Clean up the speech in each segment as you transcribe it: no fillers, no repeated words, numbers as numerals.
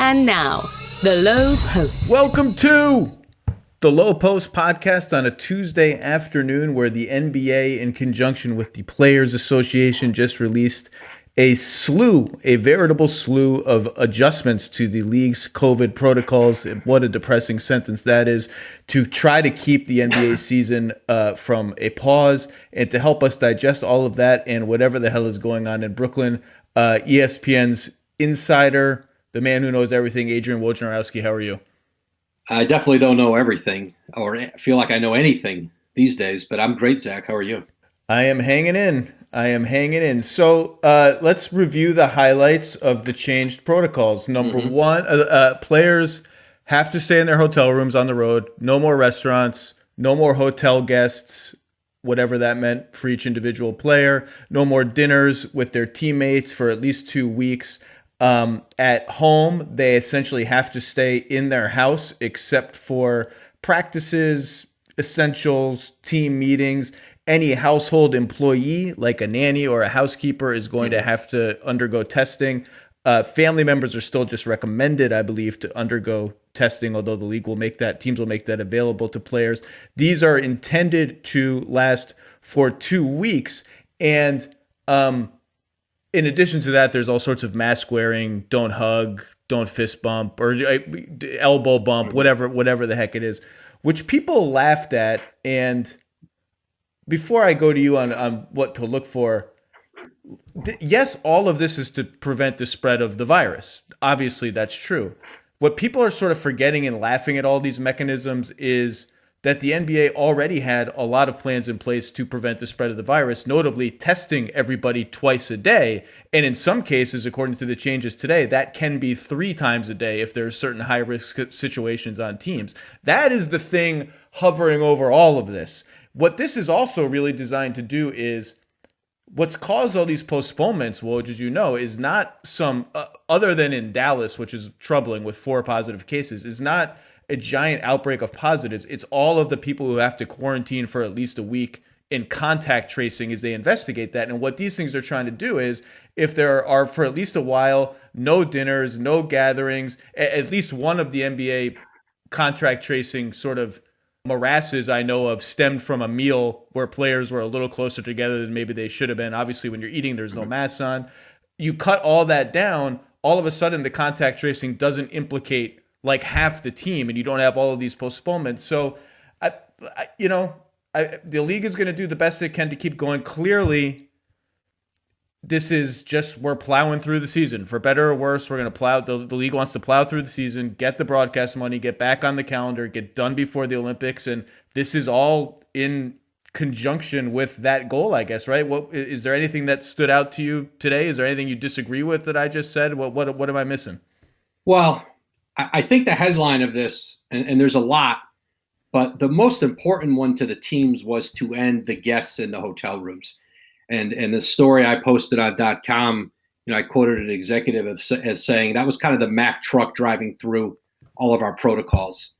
And now, the Lowe Post. Welcome to the Lowe Post podcast on a Tuesday afternoon, where the NBA, in conjunction with the Players Association, just released a veritable slew of adjustments to the league's COVID protocols. What a depressing sentence that is, to try to keep the NBA season from a pause. And to help us digest all of that and whatever the hell is going on in Brooklyn, ESPN's insider, the man who knows everything, Adrian Wojnarowski. How are you? I definitely don't know everything or feel like I know anything these days, but I'm great, Zach. How are you? I am hanging in. So let's review the highlights of the changed protocols. Number one, players have to stay in their hotel rooms on the road. No more restaurants, no more hotel guests, whatever that meant for each individual player. No more dinners with their teammates for at least 2 weeks. At home, they essentially have to stay in their house except for practices, essentials, team meetings. Any household employee, like a nanny or a housekeeper, is going to have to undergo testing. Family members are still just recommended, I believe, to undergo testing, although the league teams will make that available to players. These are intended to last for 2 weeks. And in addition to that, there's all sorts of mask wearing, don't hug, don't fist bump, or elbow bump, whatever the heck it is, which people laughed at. And before I go to you on what to look for, yes, all of this is to prevent the spread of the virus. Obviously, that's true. What people are sort of forgetting and laughing at all these mechanisms is that the NBA already had a lot of plans in place to prevent the spread of the virus, notably testing everybody twice a day. And in some cases, according to the changes today, that can be 3 times a day if there are certain high-risk situations on teams. That is the thing hovering over all of this. What this is also really designed to do is, what's caused all these postponements, Woj, as you know, is not some, other than in Dallas, which is troubling with 4 positive cases, is not a giant outbreak of positives. It's all of the people who have to quarantine for at least a week in contact tracing as they investigate that. And what these things are trying to do is, if there are for at least a while no dinners, no gatherings, at least one of the NBA contract tracing sort of morasses I know of stemmed from a meal where players were a little closer together than maybe they should have been. Obviously, when you're eating, there's no masks on. You cut all that down, all of a sudden the contact tracing doesn't implicate like half the team, and you don't have all of these postponements. So, the league is going to do the best it can to keep going. Clearly, this is just, we're plowing through the season. For better or worse, we're going to plow. The league wants to plow through the season, get the broadcast money, get back on the calendar, get done before the Olympics. And this is all in conjunction with that goal, I guess, right? Is there anything that stood out to you today? Is there anything you disagree with that I just said? What am I missing? Well, I think the headline of this, and there's a lot, but the most important one to the teams was to end the guests in the hotel rooms. And the story I posted on .com, I quoted an executive as saying that was kind of the Mack truck driving through all of our protocols.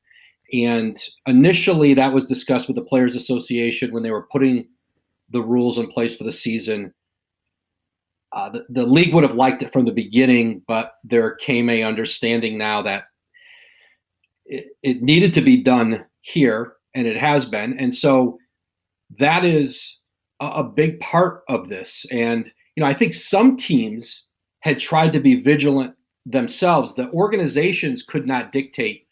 And initially that was discussed with the Players Association when they were putting the rules in place for the season. The league would have liked it from the beginning, but there came a understanding now that it needed to be done here, and it has been. And so that is a big part of this. And, I think some teams had tried to be vigilant themselves. The organizations could not dictate.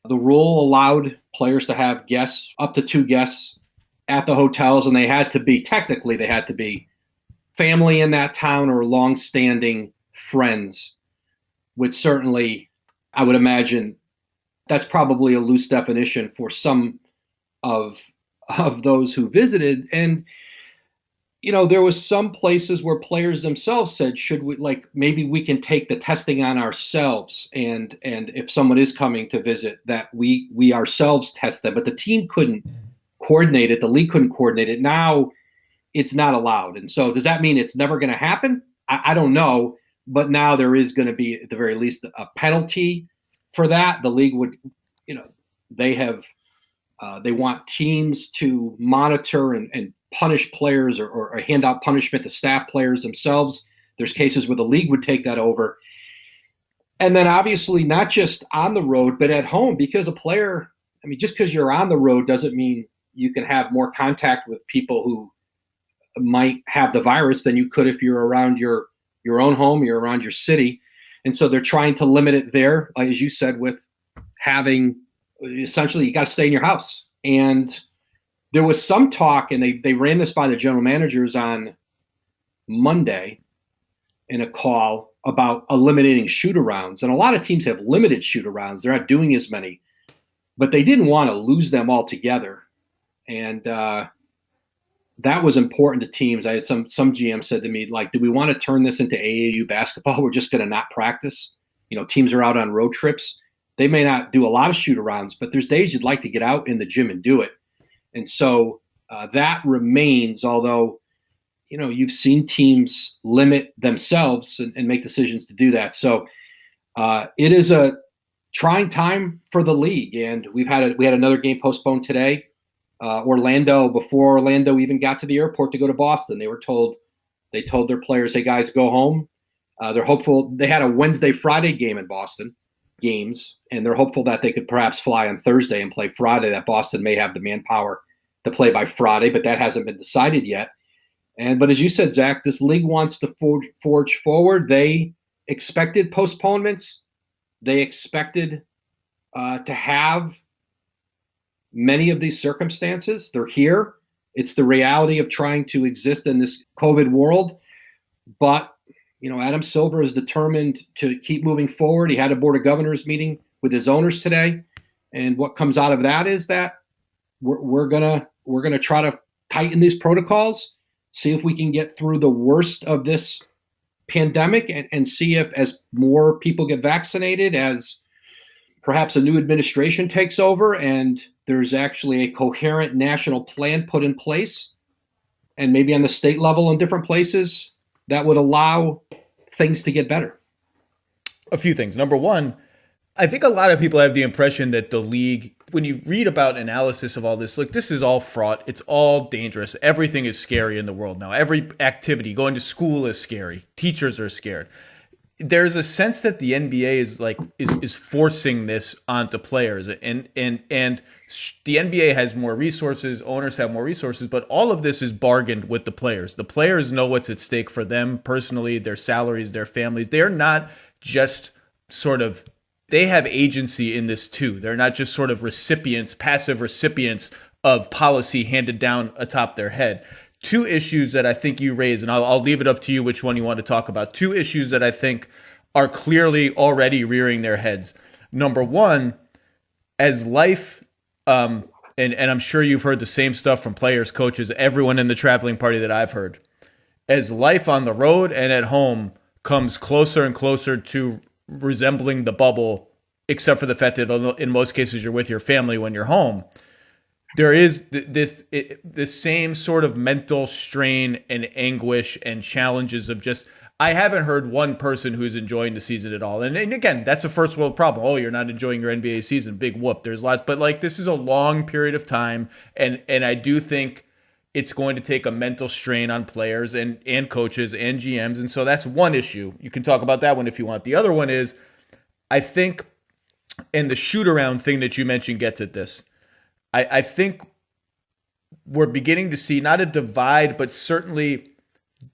The rule allowed players to have guests, up to 2 guests at the hotels, and they had to be family in that town or long-standing friends, which certainly, I would imagine, that's probably a loose definition for some of those who visited. And, there was some places where players themselves said, should we, maybe we can take the testing on ourselves. And if someone is coming to visit, that we ourselves test them. But the team couldn't coordinate it. The league couldn't coordinate it. Now it's not allowed. And so does that mean it's never going to happen? I don't know. But now there is going to be, at the very least, a penalty for that. The league would, they want teams to monitor and punish players or hand out punishment to staff players themselves. There's cases where the league would take that over. And then obviously not just on the road, but at home, because a player, I mean, just because you're on the road doesn't mean you can have more contact with people who might have the virus than you could if you're around your own home, you're around your city. And so they're trying to limit it there, like as you said, with having essentially you got to stay in your house. And there was some talk, and they ran this by the general managers on Monday in a call about eliminating shoot-arounds. And a lot of teams have limited shoot-arounds. They're not doing as many. But they didn't want to lose them altogether. And that was important to teams. I had some GM said to me, like, do we want to turn this into AAU basketball? We're just going to not practice. You know, teams are out on road trips. They may not do a lot of shoot-arounds, but there's days you'd like to get out in the gym and do it. And so that remains, although, you know, you've seen teams limit themselves and make decisions to do that. So it is a trying time for the league. And we had another game postponed today. Orlando, before Orlando even got to the airport to go to Boston, they told their players, hey guys, go home. They're hopeful. They had a Wednesday, Friday game in Boston games, and they're hopeful that they could perhaps fly on Thursday and play Friday, that Boston may have the manpower to play by Friday, but that hasn't been decided yet. But as you said, Zach, this league wants to forge forward. They expected postponements. They expected to have many of these circumstances. They're here. It's the reality of trying to exist in this COVID world. But, you know, Adam Silver is determined to keep moving forward. He had a board of governors meeting with his owners today. And what comes out of that is that we're gonna try to tighten these protocols, see if we can get through the worst of this pandemic, and see if, as more people get vaccinated, as perhaps a new administration takes over and there's actually a coherent national plan put in place, and maybe on the state level in different places, that would allow things to get better. A few things. Number one, I think a lot of people have the impression that the league, when you read about analysis of all this, look, this is all fraught. It's all dangerous. Everything is scary in the world now. Every activity, going to school is scary. Teachers are scared. There's a sense that the NBA is forcing this onto players, and the NBA has more resources, owners have more resources, but all of this is bargained with the players. The players know what's at stake for them personally, their salaries, their families. They're not just they have agency in this too. They're not just sort of recipients, passive recipients of policy handed down atop their head. Two issues that I think you raised, and I'll leave it up to you which one you want to talk about. Two issues that I think are clearly already rearing their heads. Number one, as life, and I'm sure you've heard the same stuff from players, coaches, everyone in the traveling party that I've heard. As life on the road and at home comes closer and closer to resembling the bubble, except for the fact that in most cases you're with your family when you're home, there is this same sort of mental strain and anguish and challenges of just, I haven't heard one person who's enjoying the season at all. And again, that's a first world problem. Oh, you're not enjoying your NBA season. Big whoop. There's lots, but like this is a long period of time. And I do think it's going to take a mental strain on players and coaches and GMs. And so that's one issue. You can talk about that one if you want. The other one is, I think, and the shoot around thing that you mentioned gets at this. I think we're beginning to see not a divide, but certainly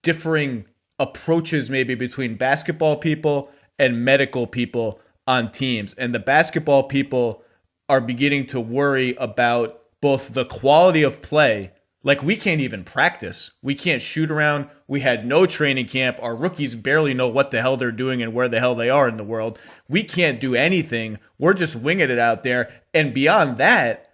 differing approaches maybe between basketball people and medical people on teams. And the basketball people are beginning to worry about both the quality of play. Like, we can't even practice. We can't shoot around. We had no training camp. Our rookies barely know what the hell they're doing and where the hell they are in the world. We can't do anything. We're just winging it out there. And beyond that,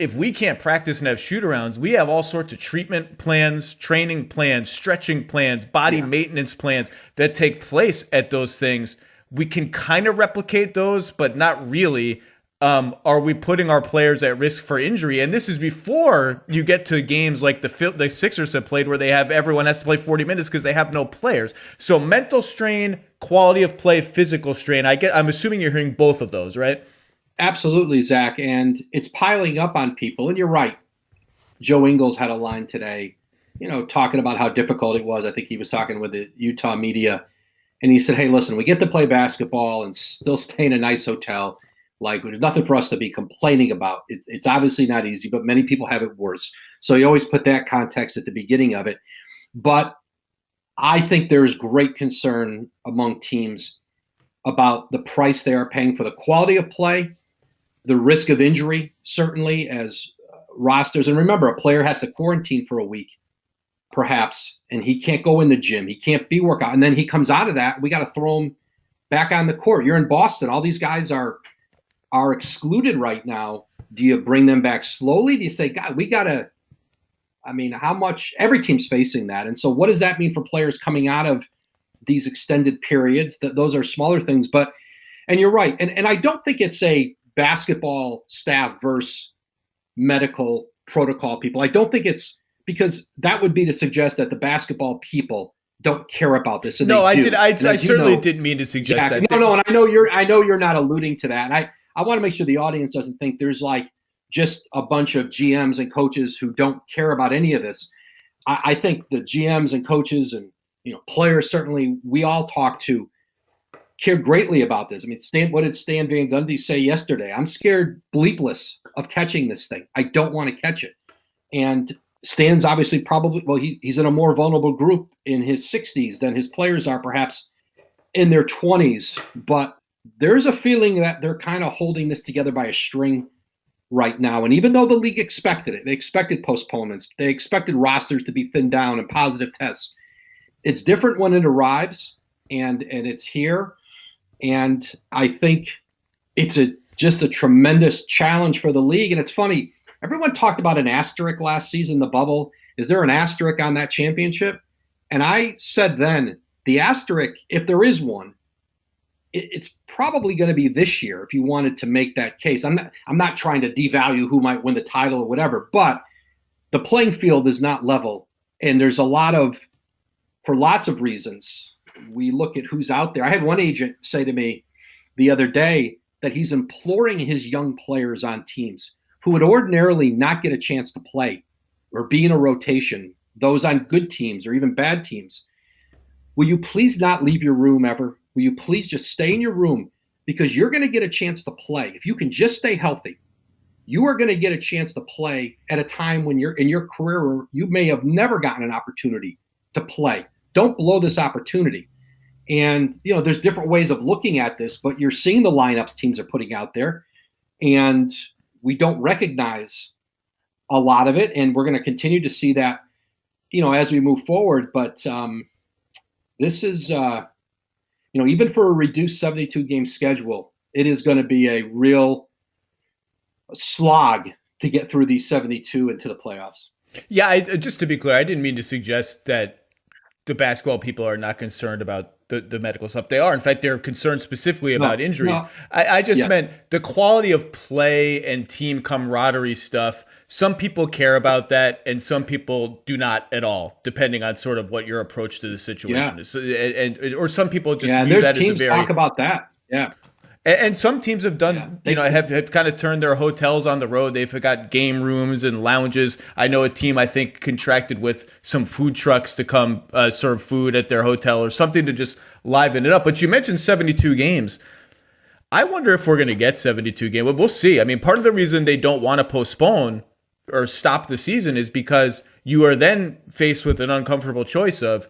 if we can't practice and have shoot-arounds, we have all sorts of treatment plans, training plans, stretching plans, body maintenance plans that take place at those things. We can kind of replicate those, but not really. Are we putting our players at risk for injury? And this is before you get to games like the Sixers have played, where everyone has to play 40 minutes because they have no players. So mental strain, quality of play, physical strain. I'm assuming you're hearing both of those, right? Absolutely, Zach. And it's piling up on people. And you're right. Joe Ingles had a line today, talking about how difficult it was. I think he was talking with the Utah media. And he said, hey, listen, we get to play basketball and still stay in a nice hotel. Like, there's nothing for us to be complaining about. It's obviously not easy, but many people have it worse. So you always put that context at the beginning of it. But I think there's great concern among teams about the price they are paying for the quality of play, the risk of injury, certainly as rosters. And remember, a player has to quarantine for a week, perhaps, and he can't go in the gym. He can't be workout. And then he comes out of that. We got to throw him back on the court. You're in Boston. All these guys are excluded right now. Do you bring them back slowly? Do you say, God, we got to, I mean, how much? Every team's facing that. And so what does that mean for players coming out of these extended periods? Those are smaller things. But, and you're right. And I don't think it's a basketball staff versus medical protocol people. I don't think it's, because that would be to suggest that the basketball people don't care about this. And no, I did. I certainly didn't mean to suggest Jack, that. No, and I know you're not alluding to that. And I want to make sure the audience doesn't think there's like just a bunch of GMs and coaches who don't care about any of this. I think the GMs and coaches and players, certainly we all talk to, care greatly about this. I mean, what did Stan Van Gundy say yesterday? I'm scared bleepless of catching this thing. I don't want to catch it. And Stan's obviously he's in a more vulnerable group in his 60s than his players are perhaps in their 20s. But there's a feeling that they're kind of holding this together by a string right now. And even though the league expected it, they expected postponements, they expected rosters to be thinned down and positive tests. It's different when it arrives and it's here. And I think it's just a tremendous challenge for the league. And it's funny, everyone talked about an asterisk last season, the bubble. Is there an asterisk on that championship? And I said then, the asterisk, if there is one, it's probably going to be this year if you wanted to make that case. I'm not trying to devalue who might win the title or whatever, but the playing field is not level. And there's for lots of reasons, we look at who's out there. I had one agent say to me the other day that he's imploring his young players on teams who would ordinarily not get a chance to play or be in a rotation, those on good teams or even bad teams. Will you please not leave your room ever? Will you please just stay in your room? Because you're going to get a chance to play. If you can just stay healthy, you are going to get a chance to play at a time when you're in your career where you may have never gotten an opportunity to play. Don't blow this opportunity. And, there's different ways of looking at this, but you're seeing the lineups teams are putting out there, and we don't recognize a lot of it. And we're going to continue to see that, as we move forward. But this is, even for a reduced 72-game schedule, it is going to be a real slog to get through these 72 into the playoffs. Yeah, just to be clear, I didn't mean to suggest that the basketball people are not concerned about the medical stuff. They are. In fact, they're concerned specifically about injuries. No. I just meant the quality of play and team camaraderie stuff. Some people care about that, and some people do not at all, depending on sort of what your approach to the situation is. So, or some people just view that as a very talk about that. Yeah. And some teams have done, have kind of turned their hotels on the road. They've got game rooms and lounges. I know a team, I think, contracted with some food trucks to come serve food at their hotel or something to just liven it up. But you mentioned 72 games. I wonder if we're going to get 72 games. But we'll see. I mean, part of the reason they don't want to postpone or stop the season is because you are then faced with an uncomfortable choice of,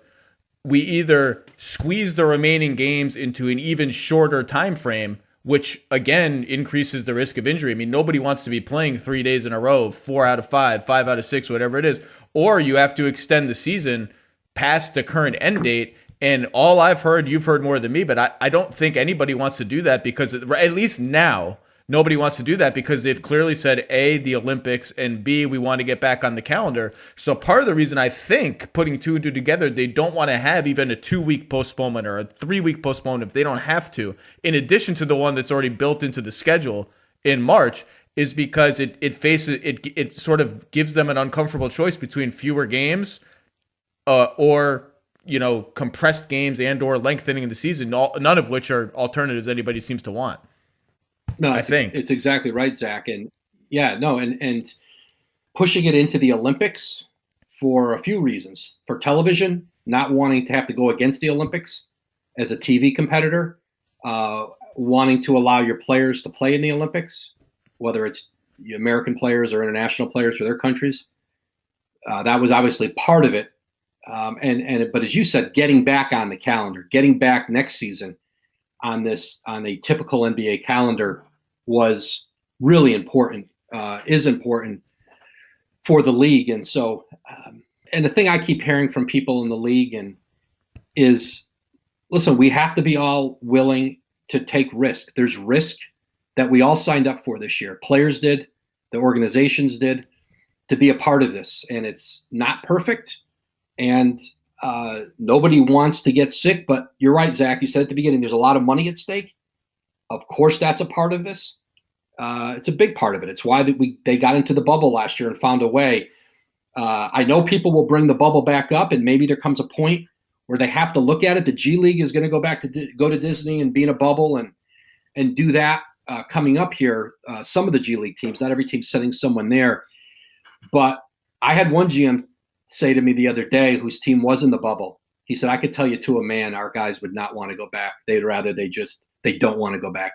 we either squeeze the remaining games into an even shorter time frame, which again increases the risk of injury. I mean, nobody wants to be playing 3 days in a row, 4 out of 5, 5 out of 6, whatever it is. Or you have to extend the season past the current end date. And all I've heard, you've heard more than me, but I don't think anybody wants to do that because, at least now, nobody wants to do that because they've clearly said, A, the Olympics, and B, we want to get back on the calendar. So part of the reason I think putting two and two together, they don't want to have even a 2-week postponement or a 3-week postponement if they don't have to, in addition to the one that's already built into the schedule in March, is because it sort of gives them an uncomfortable choice between fewer games or compressed games and or lengthening the season, none of which are alternatives anybody seems to want. No, I think it's exactly right, Zach. And and pushing it into the Olympics for a few reasons. For television, not wanting to have to go against the Olympics as a TV competitor, wanting to allow your players to play in the Olympics, whether it's American players or international players for their countries. That was obviously part of it. But as you said, getting back on the calendar, getting back next season on a typical NBA calendar was really important, is important for the league. And so, and the thing I keep hearing from people in the league is, listen, we have to be all willing to take risk. There's risk that we all signed up for this year. Players did, the organizations did, to be a part of this. And it's not perfect. And nobody wants to get sick. But you're right, Zach. You said at the beginning, there's a lot of money at stake. Of course, that's a part of this. It's a big part of it. It's why they got into the bubble last year and found a way. I know people will bring the bubble back up, and maybe there comes a point where they have to look at it. The G League is going to go back to go to Disney and be in a bubble and do that coming up here. Some of the G League teams, not every team's sending someone there. But I had one GM say to me the other day, whose team was in the bubble. He said, I could tell you to a man, our guys would not want to go back. They'd rather they don't want to go back.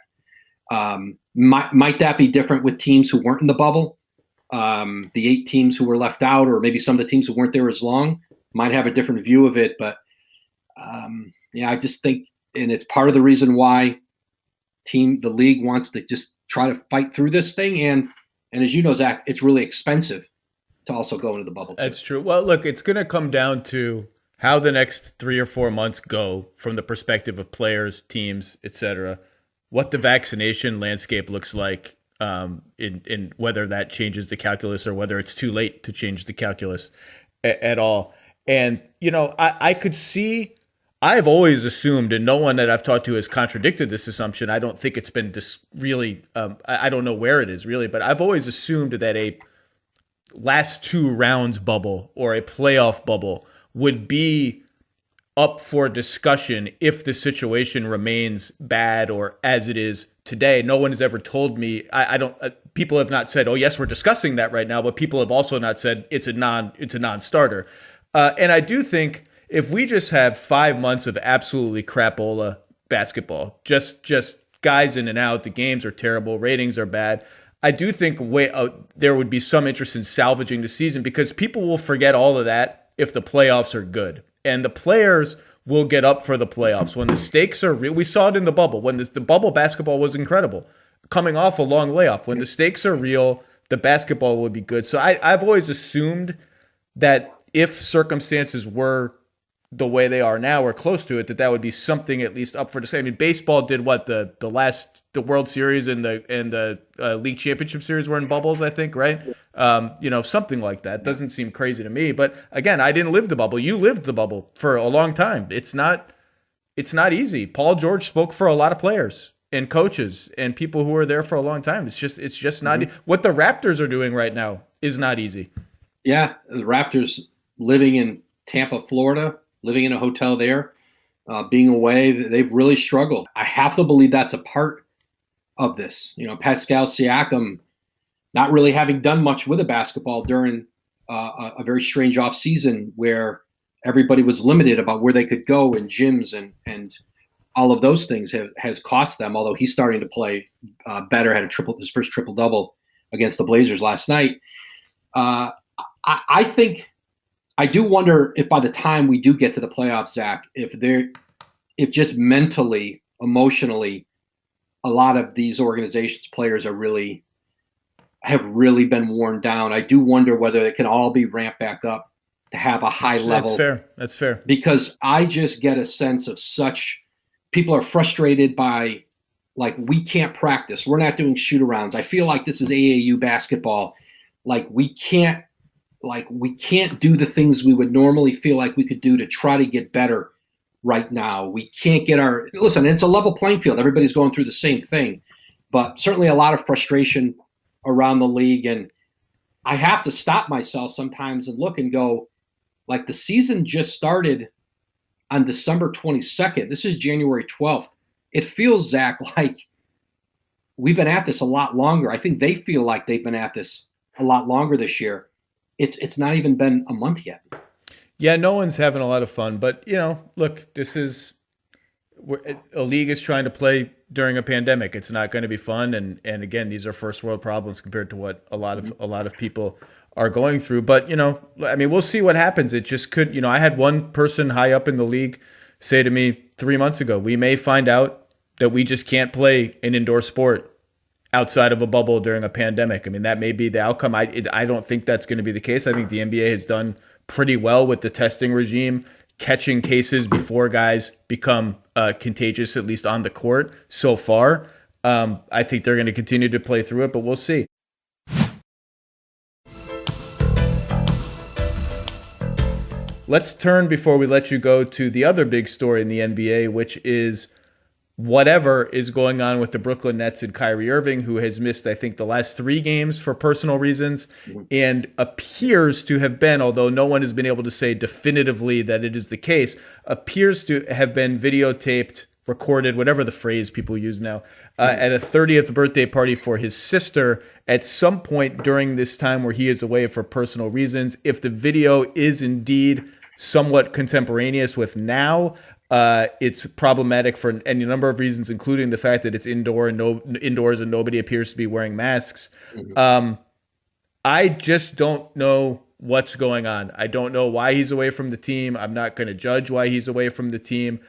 Might that be different with teams who weren't in the bubble? The 8 teams who were left out, or maybe some of the teams who weren't there as long, might have a different view of it. But I just think, and it's part of the reason why the league wants to just try to fight through this thing. And as you know, Zach, it's really expensive to also go into the bubble too. That's true. Well, look, it's going to come down to how the next 3 or 4 months go from the perspective of players, teams, etc. What the vaccination landscape looks like, in whether that changes the calculus or whether it's too late to change the calculus at all. And, I could see, I've always assumed, and no one that I've talked to has contradicted this assumption. I don't think it's been really, I don't know where it is really, but I've always assumed that a last 2 rounds bubble or a playoff bubble would be up for discussion if the situation remains bad or as it is today. No one has ever told me, people have not said, oh yes, we're discussing that right now, but people have also not said it's a non-starter. And I do think if we just have 5 months of absolutely crapola basketball, just guys in and out, the games are terrible, ratings are bad, I do think there would be some interest in salvaging the season, because people will forget all of that if the playoffs are good. And the players will get up for the playoffs when the stakes are real. We saw it in the bubble. When the bubble basketball was incredible, coming off a long layoff. When the stakes are real, the basketball would be good. So I've always assumed that if circumstances were the way they are now or close to it, that would be something at least up for discussion. I mean, baseball did what the World Series and the League Championship Series were in bubbles, I think, right? Something like that. Doesn't seem crazy to me. But again, I didn't live the bubble. You lived the bubble for a long time. It's not easy. Paul George spoke for a lot of players and coaches and people who were there for a long time. It's just not what the Raptors are doing right now is not easy. Yeah, the Raptors living in Tampa, Florida, living in a hotel there, being away, they've really struggled. I have to believe that's a part of this. Pascal Siakam not really having done much with a basketball during a very strange off season where everybody was limited about where they could go in gyms and all of those things has cost them. Although he's starting to play better, had his first triple-double against the Blazers last night. I think. I do wonder if by the time we do get to the playoffs, Zach, if just mentally, emotionally, a lot of these organizations, players have really been worn down. I do wonder whether it can all be ramped back up to have a high level. That's fair. Because I just get a sense of people are frustrated by, like, we can't practice. We're not doing shoot-arounds. I feel like this is AAU basketball. Like, we can't do the things we would normally feel like we could do to try to get better right now. We can't get listen, it's a level playing field. Everybody's going through the same thing, but certainly a lot of frustration around the league. And I have to stop myself sometimes and look and go, like, the season just started on December 22nd. This is January 12th. It feels, Zach, like we've been at this a lot longer. I think they feel like they've been at this a lot longer this year. It's not even been a month yet. Yeah, no one's having a lot of fun, but look, this is a league is trying to play during a pandemic. It's not going to be fun, and again, these are first world problems compared to what a lot of people are going through. But I mean, we'll see what happens. It just could, I had one person high up in the league say to me 3 months ago, we may find out that we just can't play an indoor sport outside of a bubble during a pandemic. I mean, that may be the outcome. I don't think that's going to be the case. I think the NBA has done pretty well with the testing regime, catching cases before guys become contagious, at least on the court so far. I think they're going to continue to play through it, but we'll see. Let's turn, before we let you go, to the other big story in the NBA, which is whatever is going on with the Brooklyn Nets and Kyrie Irving, who has missed, I think, the last 3 games for personal reasons, and appears to have been, although no one has been able to say definitively that it is the case, appears to have been videotaped, recorded, whatever the phrase people use now, at a 30th birthday party for his sister at some point during this time where he is away for personal reasons. If the video is indeed somewhat contemporaneous with now, it's problematic for any number of reasons, including the fact that it's indoors and nobody appears to be wearing masks. I just don't know what's going on. I don't know why he's away from the team. I'm not going to judge why he's away from the team.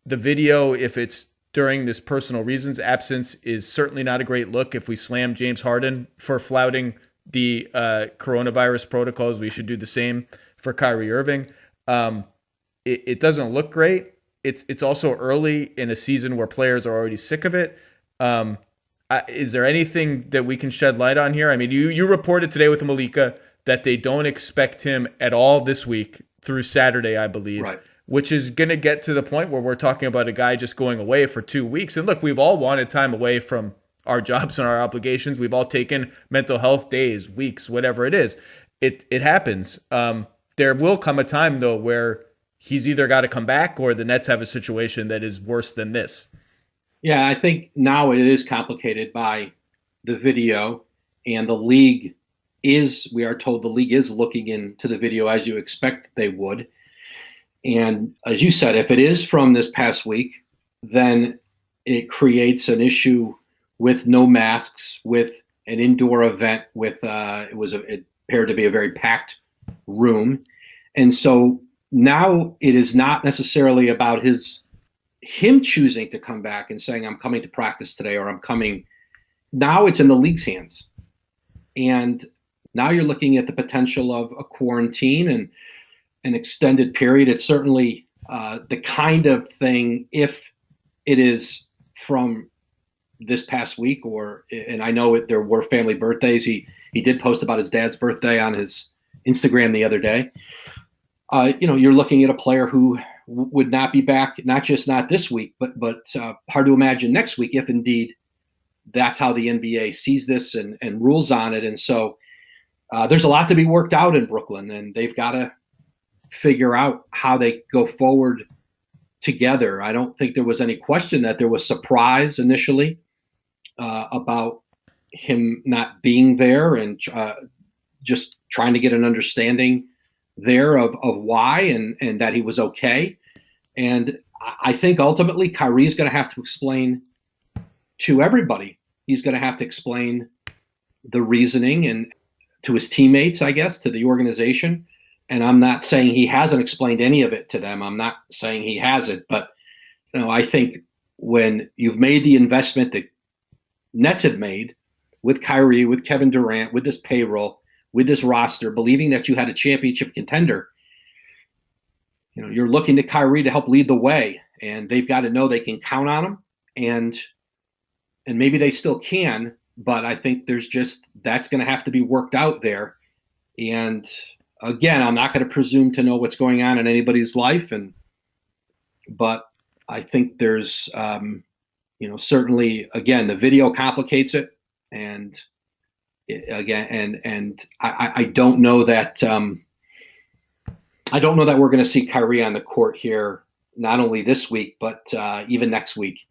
The video, if it's during this personal reasons absence, is certainly not a great look. If we slam James Harden for flouting the coronavirus protocols, we should do the same for Kyrie Irving. It doesn't look great. It's also early in a season where players are already sick of it. Is there anything that we can shed light on here? I mean, you reported today with Malika that they don't expect him at all this week through Saturday, I believe, right, which is going to get to the point where we're talking about a guy just going away for 2 weeks. And look, we've all wanted time away from our jobs and our obligations. We've all taken mental health days, weeks, whatever it is. It happens. There will come a time, though, where he's either got to come back or the Nets have a situation that is worse than this. Yeah, I think now it is complicated by the video, and the league we are told the league is looking into the video as you expect they would. And as you said, if it is from this past week, then it creates an issue with no masks, with an indoor event with it appeared to be a very packed room. And so now it is not necessarily about him choosing to come back and saying, I'm coming to practice today, or I'm coming. Now it's in the league's hands. And now you're looking at the potential of a quarantine and an extended period. It's certainly the kind of thing, if it is from this past week, and I know there were family birthdays. He did post about his dad's birthday on his Instagram the other day. You're looking at a player who would not be back, not this week, but hard to imagine next week, if indeed that's how the NBA sees this and rules on it. And so there's a lot to be worked out in Brooklyn, and they've got to figure out how they go forward together. I don't think there was any question that there was surprise initially about him not being there, and just trying to get an understanding there of why and that he was okay. And I think ultimately Kyrie's going to have to explain to everybody. He's going to have to explain the reasoning and to his teammates, I guess, to the organization. And I'm not saying he hasn't explained any of it to them. I'm not saying he hasn't, but I think when you've made the investment that Nets had made with Kyrie, with Kevin Durant, with this payroll, with this roster, believing that you had a championship contender, you're looking to Kyrie to help lead the way, and they've got to know they can count on him, and maybe they still can, but I think that's going to have to be worked out there. And again, I'm not going to presume to know what's going on in anybody's life, but I think there's, certainly, again, the video complicates it, and I don't know that we're going to see Kyrie on the court here, not only this week, but even next week.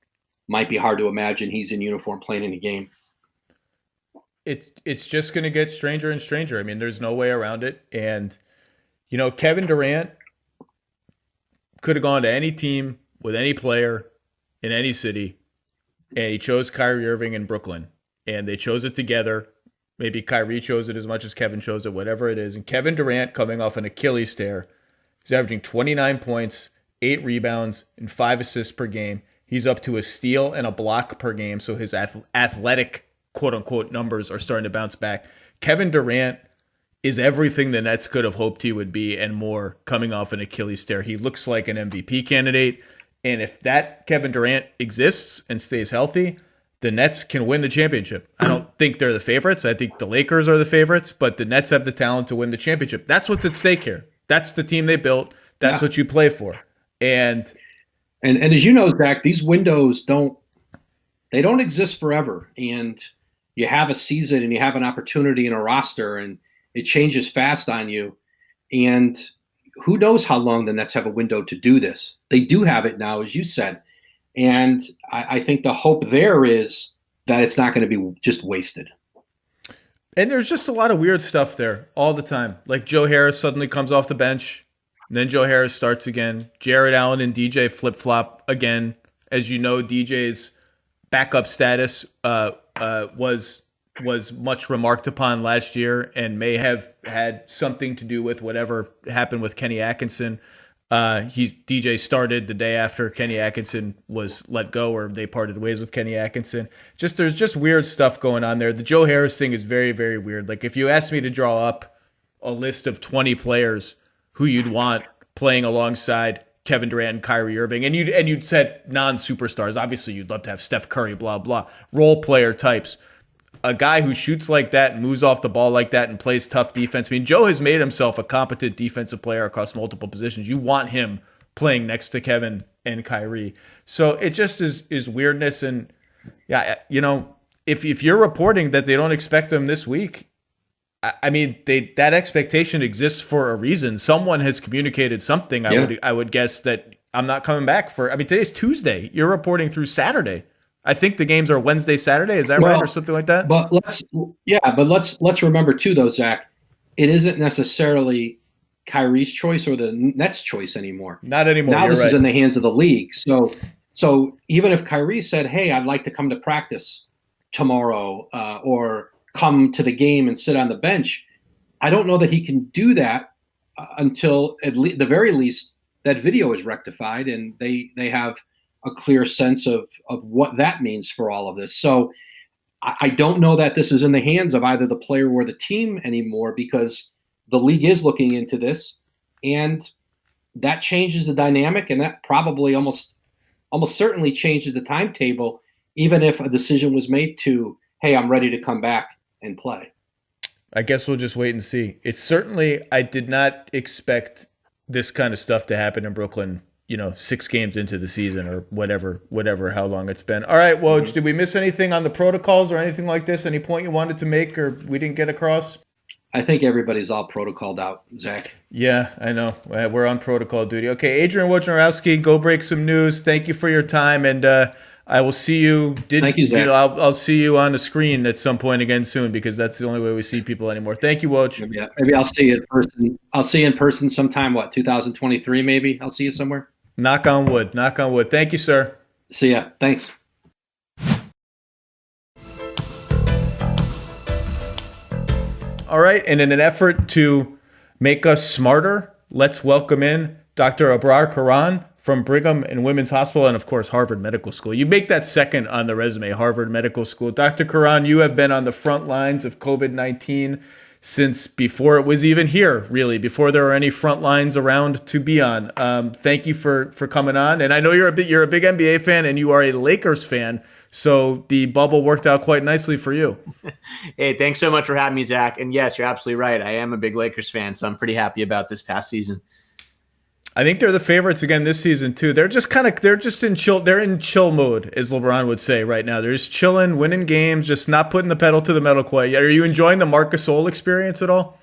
Might be hard to imagine he's in uniform playing in a game. It's just going to get stranger and stranger. I mean, there's no way around it. And, Kevin Durant could have gone to any team with any player in any city, and he chose Kyrie Irving in Brooklyn, and they chose it together. Maybe Kyrie chose it as much as Kevin chose it, whatever it is. And Kevin Durant, coming off an Achilles tear, he's averaging 29 points, 8 rebounds, and 5 assists per game. He's up to a steal and a block per game, so his athletic, quote-unquote, numbers are starting to bounce back. Kevin Durant is everything the Nets could have hoped he would be and more coming off an Achilles tear. He looks like an MVP candidate, and if that Kevin Durant exists and stays healthy, the Nets can win the championship. I don't think they're the favorites. I think the Lakers are the favorites, but the Nets have the talent to win the championship. That's what's at stake here. That's the team they built. That's what you play for. And as you know, Zach, these windows don't exist forever. And you have a season and you have an opportunity in a roster and it changes fast on you. And who knows how long the Nets have a window to do this. They do have it now, as you said. And I think the hope there is that it's not going to be just wasted. And there's just a lot of weird stuff there all the time. Like Joe Harris suddenly comes off the bench. And then Joe Harris starts again. Jared Allen and DJ flip-flop again. As you know, DJ's backup status was much remarked upon last year and may have had something to do with whatever happened with Kenny Atkinson. DJ started the day after Kenny Atkinson was let go, or they parted ways with Kenny Atkinson. There's just weird stuff going on there. The Joe Harris thing is very, very weird. Like if you asked me to draw up a list of 20 players who you'd want playing alongside Kevin Durant and Kyrie Irving, and you'd said non-superstars. Obviously, you'd love to have Steph Curry, blah blah, role player types. A guy who shoots like that and moves off the ball like that and plays tough defense. I mean, Joe has made himself a competent defensive player across multiple positions. You want him playing next to Kevin and Kyrie. So it just is weirdness. And yeah, you know, if you're reporting that they don't expect him this week, I mean, that expectation exists for a reason. Someone has communicated something. I would guess that I'm not coming back for. I mean, today's Tuesday. You're reporting through Saturday. I think the games are Wednesday, Saturday. Is that right, or something like that? But let's remember too, though, Zach, it isn't necessarily Kyrie's choice or the Nets' choice anymore. Not anymore. Now this is in the hands of the league. So even if Kyrie said, "Hey, I'd like to come to practice tomorrow," or come to the game and sit on the bench, I don't know that he can do that until at the very least that video is rectified and they have a clear sense of what that means for all of this. So I don't know that this is in the hands of either the player or the team anymore, because the league is looking into this, and that changes the dynamic, and that probably almost certainly changes the timetable, even if a decision was made to, hey, I'm ready to come back and play. I guess we'll just wait and see. It's certainly, I did not expect this kind of stuff to happen in Brooklyn, 6 games into the season or whatever, how long it's been. All right. Well, did we miss anything on the protocols or anything like this? Any point you wanted to make or we didn't get across? I think everybody's all protocoled out, Zach. Yeah, I know. We're on protocol duty. Okay. Adrian Wojnarowski, go break some news. Thank you for your time. And I will see you. Thank you, Zach. I'll see you on the screen at some point again soon, because that's the only way we see people anymore. Thank you, Woj. Maybe I'll see you in person. I'll see you in person sometime, 2023 maybe? I'll see you somewhere. Knock on wood. Knock on wood. Thank you, sir. See ya. Thanks. All right. And in an effort to make us smarter, let's welcome in Dr. Abrar Karan from Brigham and Women's Hospital and, of course, Harvard Medical School. You make that second on the resume, Harvard Medical School. Dr. Karan, you have been on the front lines of COVID-19 since before it was even here, really, before there were any front lines around to be on. Thank you for coming on. And I know you're a big NBA fan and you are a Lakers fan, so the bubble worked out quite nicely for you. Hey, thanks so much for having me, Zach. And yes, you're absolutely right. I am a big Lakers fan, so I'm pretty happy about this past season. I think they're the favorites again this season too. They're in chill mode, as LeBron would say right now. They're just chilling, winning games, just not putting the pedal to the metal quite yet. Are you enjoying the Marc Gasol experience at all?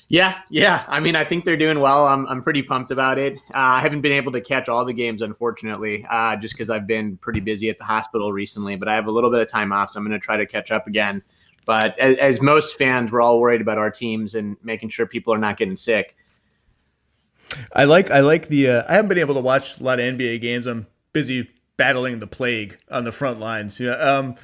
Yeah. I mean, I think they're doing well. I'm pretty pumped about it. I haven't been able to catch all the games, unfortunately, just because I've been pretty busy at the hospital recently. But I have a little bit of time off, so I'm going to try to catch up again. But as most fans, we're all worried about our teams and making sure people are not getting sick. I like the I haven't been able to watch a lot of NBA games. I'm busy battling the plague on the front lines. So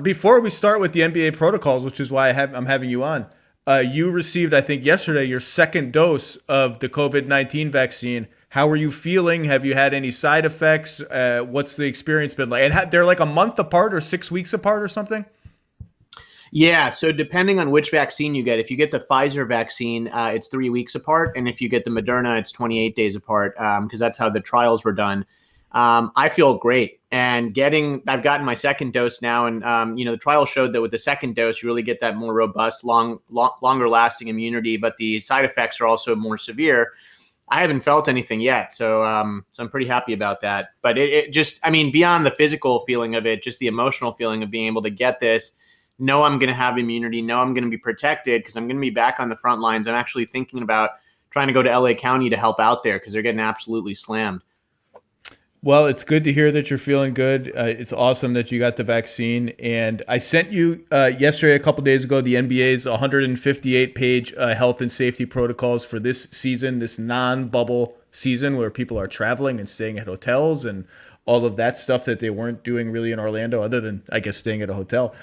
before we start with the NBA protocols, which is why I'm having you on, you received, I think, yesterday your second dose of the COVID-19 vaccine. How are you feeling? Have you had any side effects? What's the experience been like? And they're like a month apart or 6 weeks apart or something? Yeah, so depending on which vaccine you get, if you get the Pfizer vaccine, it's 3 weeks apart. And if you get the Moderna, it's 28 days apart, because that's how the trials were done. I feel great. And I've gotten my second dose now. And, the trial showed that with the second dose, you really get that more robust, longer lasting immunity. But the side effects are also more severe. I haven't felt anything yet. So I'm pretty happy about that. But it just, beyond the physical feeling of it, just the emotional feeling of being able to get this, know I'm going to have immunity, know I'm going to be protected because I'm going to be back on the front lines. I'm actually thinking about trying to go to LA County to help out there because they're getting absolutely slammed. Well, it's good to hear that you're feeling good. It's awesome that you got the vaccine. And I sent you yesterday, a couple days ago, the NBA's 158-page health and safety protocols for this season, this non-bubble season where people are traveling and staying at hotels and all of that stuff that they weren't doing really in Orlando, other than, I guess, staying at a hotel.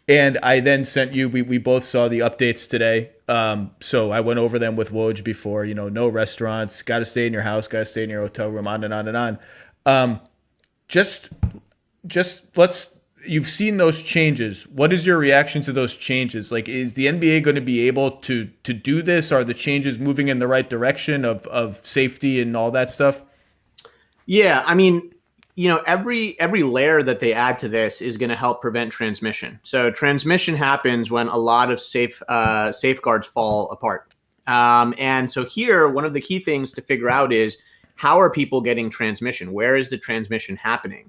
And I then sent you, we both saw the updates today. So I went over them with Woj before, no restaurants, got to stay in your house, got to stay in your hotel room, on and on and on. You've seen those changes. What is your reaction to those changes? Like, is the NBA going to be able to do this? Are the changes moving in the right direction of safety and all that stuff? Yeah, every layer that they add to this is going to help prevent transmission. So transmission happens when a lot of safeguards fall apart. And so here, one of the key things to figure out is how are people getting transmission? Where is the transmission happening?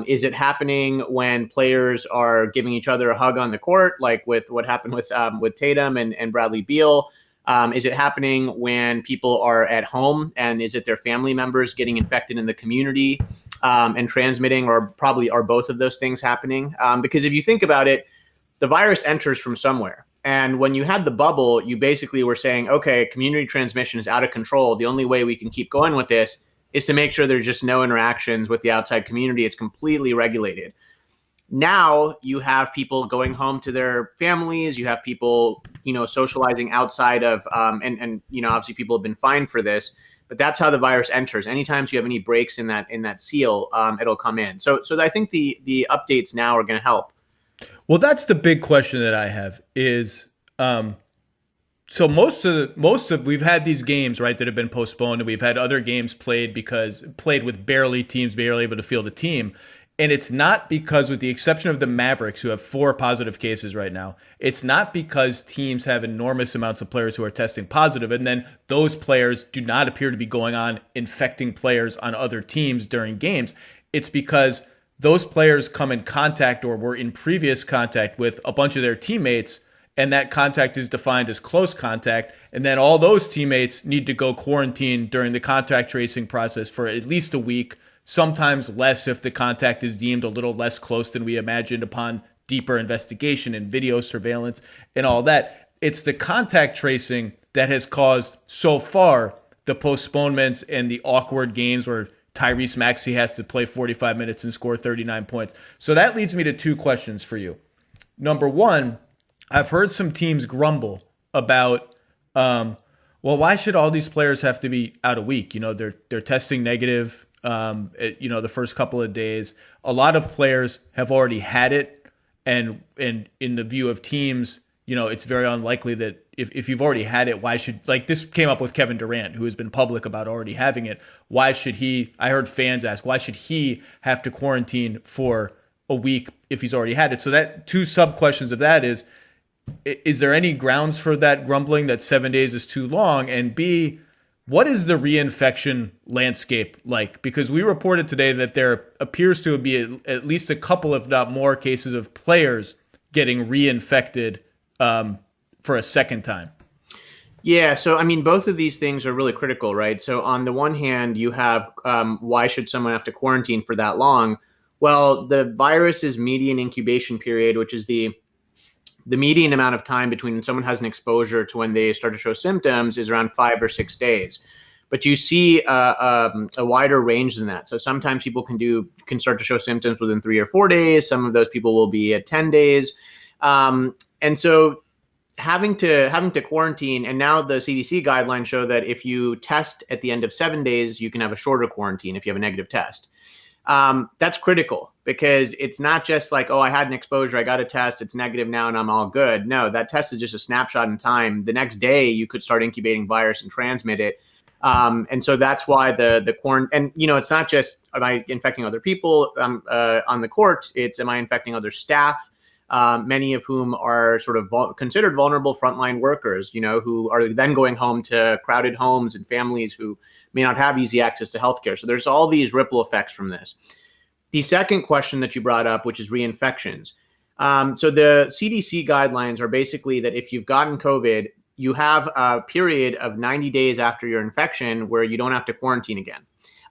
Is it happening when players are giving each other a hug on the court, like with what happened with Tatum and Bradley Beal? Is it happening when people are at home, and is it their family members getting infected in the community and transmitting, or probably are both of those things happening? Because if you think about it, the virus enters from somewhere. And when you had the bubble, you basically were saying, okay, community transmission is out of control. The only way we can keep going with this is to make sure there's just no interactions with the outside community. It's completely regulated. Now you have people going home to their families. You have people, socializing outside of, and obviously people have been fined for this, but that's how the virus enters. Anytime you have any breaks in that seal, it'll come in. So I think the updates now are going to help. Well, that's the big question that I have is, so most of we've had these games, right, that have been postponed, and we've had other games played with teams barely able to field a team. And it's not because, with the exception of the Mavericks, who have 4 positive cases right now, it's not because teams have enormous amounts of players who are testing positive, and then those players do not appear to be going on infecting players on other teams during games. It's because those players come in contact or were in previous contact with a bunch of their teammates, and that contact is defined as close contact, and then all those teammates need to go quarantine during the contact tracing process for at least a week, sometimes less if the contact is deemed a little less close than we imagined upon deeper investigation and video surveillance and all that. It's the contact tracing that has caused, so far, the postponements and the awkward games where Tyrese Maxey has to play 45 minutes and score 39 points. So that leads me to 2 questions for you. Number one, I've heard some teams grumble about, why should all these players have to be out a week? They're testing negative, the first couple of days. A lot of players have already had it, and in the view of teams, it's very unlikely that if you've already had it, why should, like, this came up with Kevin Durant, who has been public about already having it. Why should he, I heard fans ask, why should he have to quarantine for a week if he's already had it? So that 2 sub questions of that is there any grounds for that grumbling that 7 days is too long? And B, what is the reinfection landscape like? Because we reported today that there appears to be at least a couple, if not more, cases of players getting reinfected for a second time. Yeah, so both of these things are really critical, right? So on the one hand, you have why should someone have to quarantine for that long? Well, the virus's median incubation period, which is the median amount of time between when someone has an exposure to when they start to show symptoms, is around 5 or 6 days. but you see a wider range than that. So sometimes people can start to show symptoms within 3 or 4 days. Some of those people will be at 10 days. And so having to quarantine, and now the CDC guidelines show that if you test at the end of 7 days, you can have a shorter quarantine if you have a negative test. That's critical, because it's not just like, oh, I had an exposure, I got a test, it's negative now and I'm all good. No, that test is just a snapshot in time. The next day you could start incubating virus and transmit it. And so that's why the quarantine, and it's not just, am I infecting other people on the court, it's, am I infecting other staff? Many of whom are sort of considered vulnerable frontline workers, who are then going home to crowded homes and families who may not have easy access to healthcare. So there's all these ripple effects from this. The second question that you brought up, which is reinfections. So the CDC guidelines are basically that if you've gotten COVID, you have a period of 90 days after your infection where you don't have to quarantine again,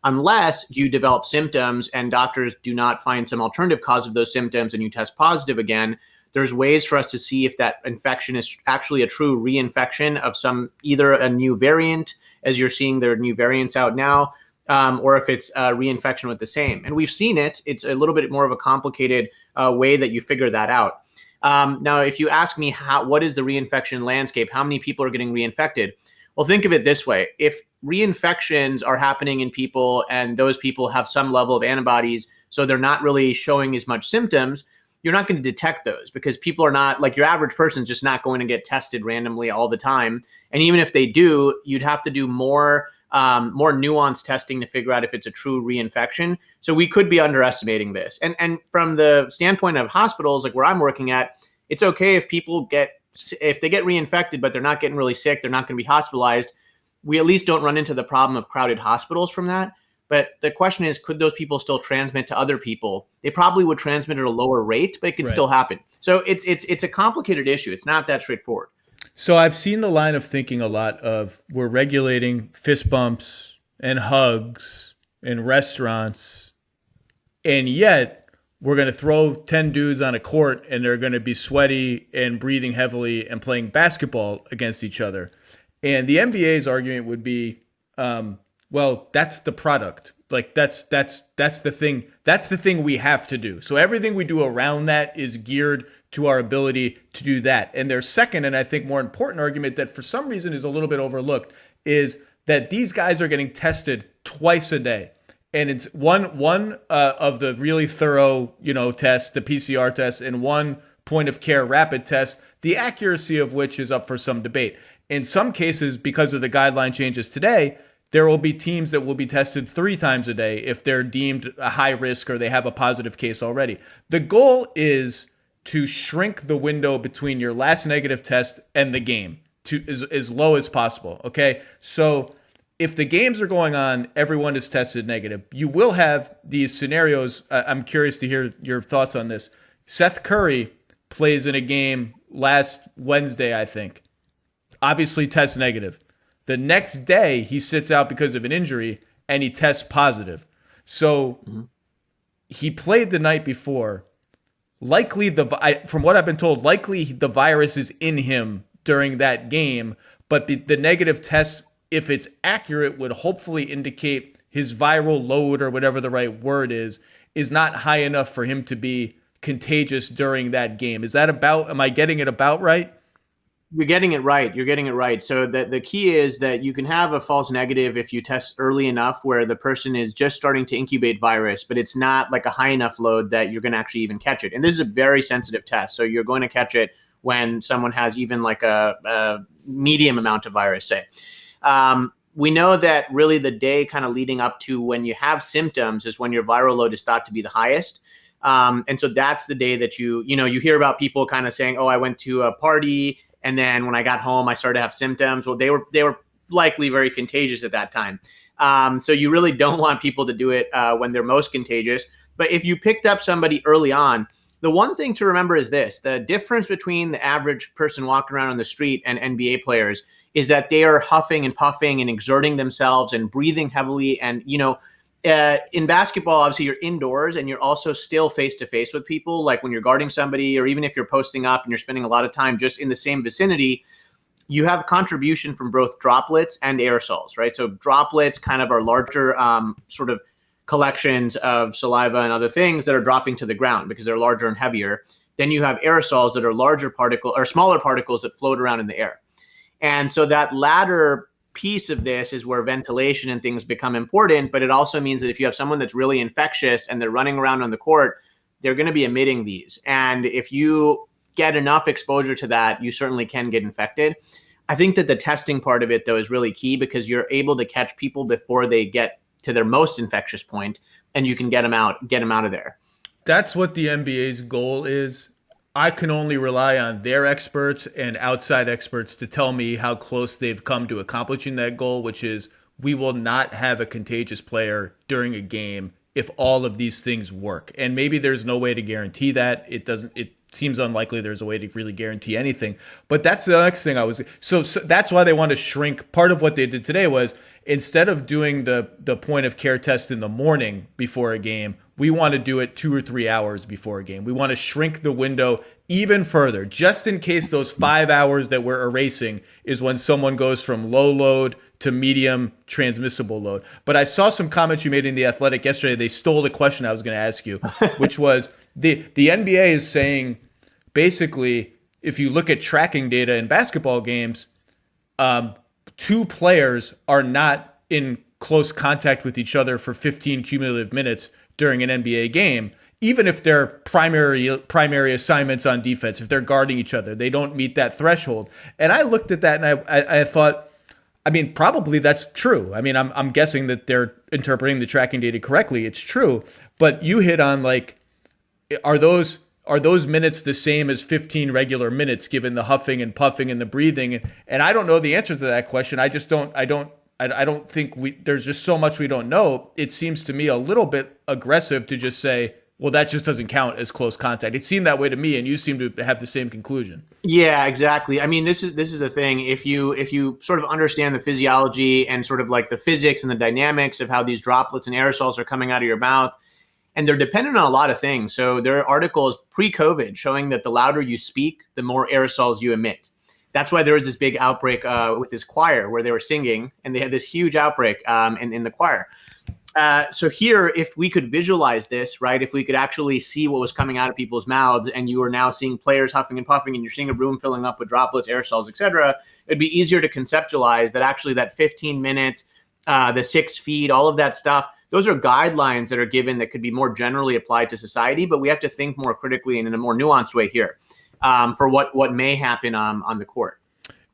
unless you develop symptoms and doctors do not find some alternative cause of those symptoms and you test positive again. There's ways for us to see if that infection is actually a true reinfection of either a new variant, as you're seeing there are new variants out now, or if it's a reinfection with the same. And we've seen it. It's a little bit more of a complicated way that you figure that out. Now, if you ask me what is the reinfection landscape, how many people are getting reinfected? Well, think of it this way. If reinfections are happening in people and those people have some level of antibodies, so they're not really showing as much symptoms, you're not going to detect those, because people are not, like, your average person's just not going to get tested randomly all the time. And even if they do, you'd have to do more nuanced testing to figure out if it's a true reinfection. So we could be underestimating this. And from the standpoint of hospitals, like where I'm working at, it's okay if they get reinfected, but they're not getting really sick, they're not going to be hospitalized. We at least don't run into the problem of crowded hospitals from that. But the question is, could those people still transmit to other people? They probably would transmit at a lower rate, but it could still happen. So it's a complicated issue. It's not that straightforward. So I've seen the line of thinking a lot of, we're regulating fist bumps and hugs in restaurants, and yet we're going to throw 10 dudes on a court and they're going to be sweaty and breathing heavily and playing basketball against each other. And the NBA's argument would be, well, that's the product. Like that's the thing. That's the thing we have to do. So everything we do around that is geared to our ability to do that. And their second, and I think more important argument that for some reason is a little bit overlooked, is that these guys are getting tested twice a day. And it's one of the really thorough, tests, the PCR test, and one point of care rapid test, the accuracy of which is up for some debate. In some cases, because of the guideline changes today, there will be teams that will be tested 3 times a day if they're deemed a high risk or they have a positive case already. The goal is to shrink the window between your last negative test and the game to as low as possible. Okay. So if the games are going on, everyone is tested negative. You will have these scenarios. I'm curious to hear your thoughts on this. Seth Curry plays in a game last Wednesday, I think. Obviously tests negative. The next day, he sits out because of an injury, and he tests positive. So he played the night before. Likely, from what I've been told, likely the virus is in him during that game. But the negative test, if it's accurate, would hopefully indicate his viral load, or whatever the right word is not high enough for him to be contagious during that game. Am I getting it about right? You're getting it right. So the key is that you can have a false negative if you test early enough where the person is just starting to incubate virus, but it's not like a high enough load that you're going to actually even catch it. And this is a very sensitive test. So you're going to catch it when someone has even like a medium amount of virus, say. We know that really the day kind of leading up to when you have symptoms is when your viral load is thought to be the highest. And so that's the day that you hear about people kind of saying, oh, I went to a party, and then when I got home, I started to have symptoms. Well, they were likely very contagious at that time. So you really don't want people to do it when they're most contagious. But if you picked up somebody early on, the one thing to remember is this: the difference between the average person walking around on the street and NBA players is that they are huffing and puffing and exerting themselves and breathing heavily. And, in basketball, obviously you're indoors and you're also still face to face with people. Like when you're guarding somebody, or even if you're posting up and you're spending a lot of time just in the same vicinity, you have contribution from both droplets and aerosols, right? So droplets kind of are larger sort of collections of saliva and other things that are dropping to the ground because they're larger and heavier. Then you have aerosols that are larger particle or smaller particles that float around in the air. And so that latter piece of this is where ventilation and things become important, but it also means that if you have someone that's really infectious and they're running around on the court, they're going to be emitting these. And if you get enough exposure to that, you certainly can get infected. I think that the testing part of it, though, is really key because you're able to catch people before they get to their most infectious point, and you can get them out of there. That's what the NBA's goal is. I can only rely on their experts and outside experts to tell me how close they've come to accomplishing that goal, which is we will not have a contagious player during a game if all of these things work. And maybe there's no way to guarantee that. It seems unlikely there's a way to really guarantee anything. But that's the next thing so that's why they want to shrink. Part of what they did today was instead of doing the point of care test in the morning before a game, we want to do it 2 or 3 hours before a game. We want to shrink the window even further, just in case those 5 hours that we're erasing is when someone goes from low load to medium transmissible load. But I saw some comments you made in The Athletic yesterday. They stole the question I was going to ask you, which was the NBA is saying basically, if you look at tracking data in basketball games, 2 players are not in close contact with each other for 15 cumulative minutes during an NBA game, even if they're primary assignments on defense, if they're guarding each other, they don't meet that threshold. And I looked at that and I thought, I mean, probably that's true. I mean, I'm guessing that they're interpreting the tracking data correctly. It's true. But you hit on like, are those minutes the same as 15 regular minutes given the huffing and puffing and the breathing? And I don't know the answer to that question. I don't think there's just so much we don't know. It seems to me a little bit aggressive to just say, well, that just doesn't count as close contact. It seemed that way to me, and you seem to have the same conclusion. Yeah, exactly. I mean, this is a thing. If you sort of understand the physiology and sort of like the physics and the dynamics of how these droplets and aerosols are coming out of your mouth, and they're dependent on a lot of things. So there are articles pre-COVID showing that the louder you speak, the more aerosols you emit. That's why there was this big outbreak with this choir where they were singing, and they had this huge outbreak in the choir. So here, if we could visualize this, right, if we could actually see what was coming out of people's mouths, and you are now seeing players huffing and puffing, and you're seeing a room filling up with droplets, aerosols, et cetera, it'd be easier to conceptualize that actually that 15 minutes, the 6 feet, all of that stuff, those are guidelines that are given that could be more generally applied to society, but we have to think more critically and in a more nuanced way here for what may happen on the court.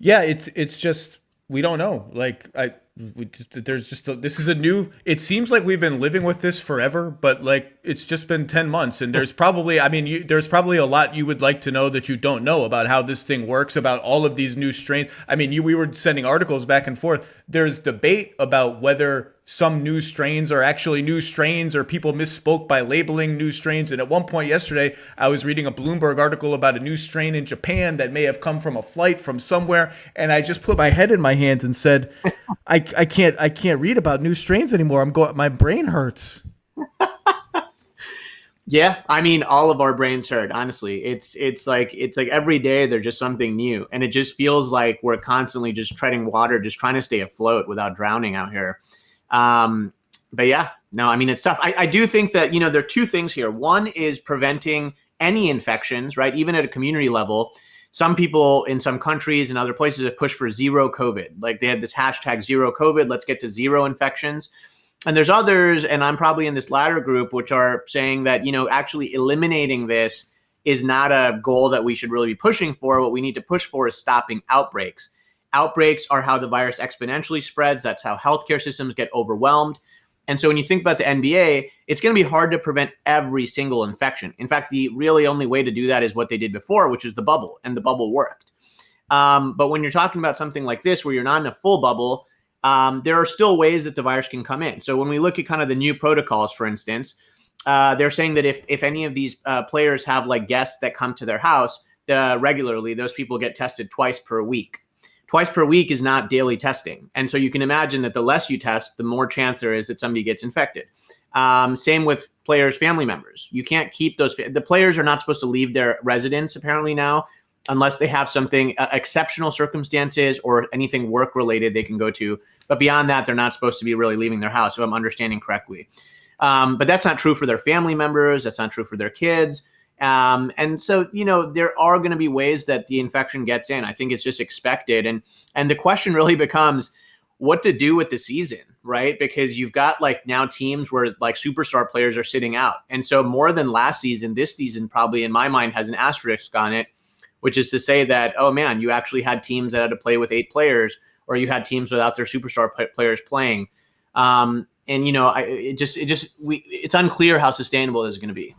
Yeah, it's just we don't know. Like this is a new. It seems like we've been living with this forever, but like it's just been 10 months, and there's probably there's probably a lot you would like to know that you don't know about how this thing works, about all of these new strains. I mean, we were sending articles back and forth. There's debate about whether some new strains are actually new strains or people misspoke by labeling new strains. And at one point yesterday, I was reading a Bloomberg article about a new strain in Japan that may have come from a flight from somewhere. And I just put my head in my hands and said, I can't read about new strains anymore. My brain hurts. Yeah, I mean, all of our brains hurt. Honestly, it's like every day there's just something new, and it just feels like we're constantly just treading water, just trying to stay afloat without drowning out here. But yeah, no, I mean, it's tough. I do think that, there are 2 things here. One is preventing any infections, right? Even at a community level, some people in some countries and other places have pushed for zero COVID. Like they had this hashtag zero COVID. Let's get to 0 infections. And there's others, and I'm probably in this latter group, which are saying that, actually eliminating this is not a goal that we should really be pushing for. What we need to push for is stopping outbreaks. Outbreaks are how the virus exponentially spreads. That's how healthcare systems get overwhelmed. And so when you think about the NBA, it's going to be hard to prevent every single infection. In fact, the really only way to do that is what they did before, which is the bubble, and the bubble worked. But when you're talking about something like this, where you're not in a full bubble, there are still ways that the virus can come in. So when we look at kind of the new protocols, for instance, they're saying that if any of these players have like guests that come to their house regularly, those people get tested twice per week. Twice per week is not daily testing. And so you can imagine that the less you test, the more chance there is that somebody gets infected. Same with players' family members. You can't keep the players are not supposed to leave their residence apparently now unless they have something exceptional circumstances or anything work related they can go to. But beyond that, they're not supposed to be really leaving their house, if I'm understanding correctly. But that's not true for their family members. That's not true for their kids. And so, there are going to be ways that the infection gets in. I think it's just expected. And the question really becomes what to do with the season, right? Because you've got like now teams where like superstar players are sitting out. And so more than last season, this season probably in my mind has an asterisk on it, which is to say that, oh man, you actually had teams that had to play with 8 players, or you had teams without their superstar players playing. It's unclear how sustainable this is going to be.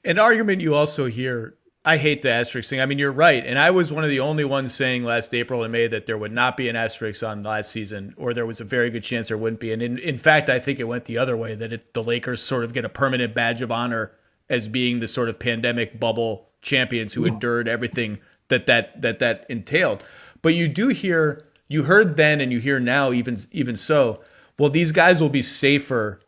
An argument you also hear, I hate the asterisk thing. I mean, you're right. And I was one of the only ones saying last April and May that there would not be an asterisk on last season, or there was a very good chance there wouldn't be. And in fact, I think it went the other way, that the Lakers sort of get a permanent badge of honor as being the sort of pandemic bubble champions who endured everything that entailed. But you heard then and you hear now even so, well, these guys will be safer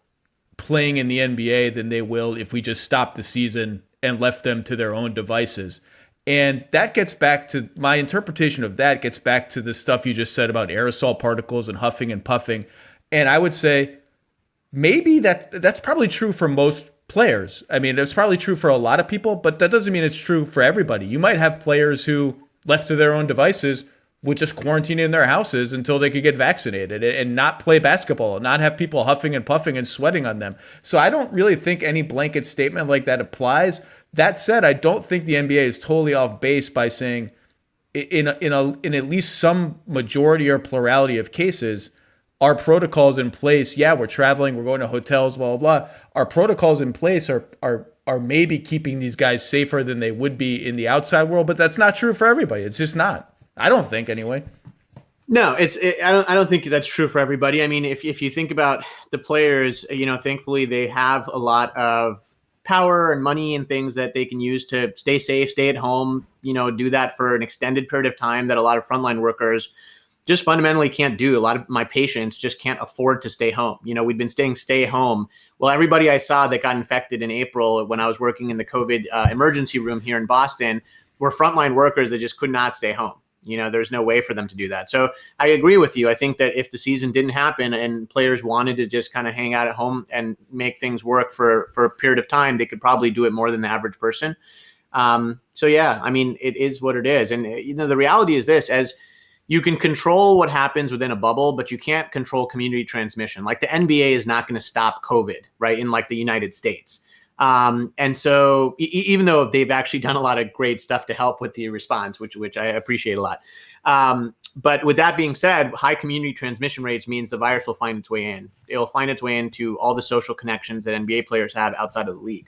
playing in the NBA than they will if we just stopped the season and left them to their own devices. And that gets back to my interpretation of that, gets back to the stuff you just said about aerosol particles and huffing and puffing. And I would say maybe that's probably true for most players. I mean, it's probably true for a lot of people, but that doesn't mean it's true for everybody. You might have players who, left to their own devices, would just quarantine in their houses until they could get vaccinated and not play basketball and not have people huffing and puffing and sweating on them. So I don't really think any blanket statement like that applies. That said, I don't think the NBA is totally off base by saying in at least some majority or plurality of cases, our protocols in place, yeah, we're traveling, we're going to hotels, blah, blah, blah. Our protocols in place are maybe keeping these guys safer than they would be in the outside world, but that's not true for everybody. It's just not. I don't think anyway. No, I don't think that's true for everybody. I mean, if you think about the players, thankfully they have a lot of power and money and things that they can use to stay safe, stay at home, do that for an extended period of time that a lot of frontline workers just fundamentally can't do. A lot of my patients just can't afford to stay home. We've been stay home. Well, everybody I saw that got infected in April when I was working in the COVID emergency room here in Boston were frontline workers that just could not stay home. There's no way for them to do that. So I agree with you. I think that if the season didn't happen and players wanted to just kind of hang out at home and make things work for a period of time, they could probably do it more than the average person. So yeah, I mean, it is what it is. And the reality is this: as you can control what happens within a bubble, but you can't control community transmission. Like the NBA is not going to stop COVID, right? In like the United States. And so even though they've actually done a lot of great stuff to help with the response, which I appreciate a lot. But with that being said, high community transmission rates means the virus will find its way in. It'll find its way into all the social connections that NBA players have outside of the league.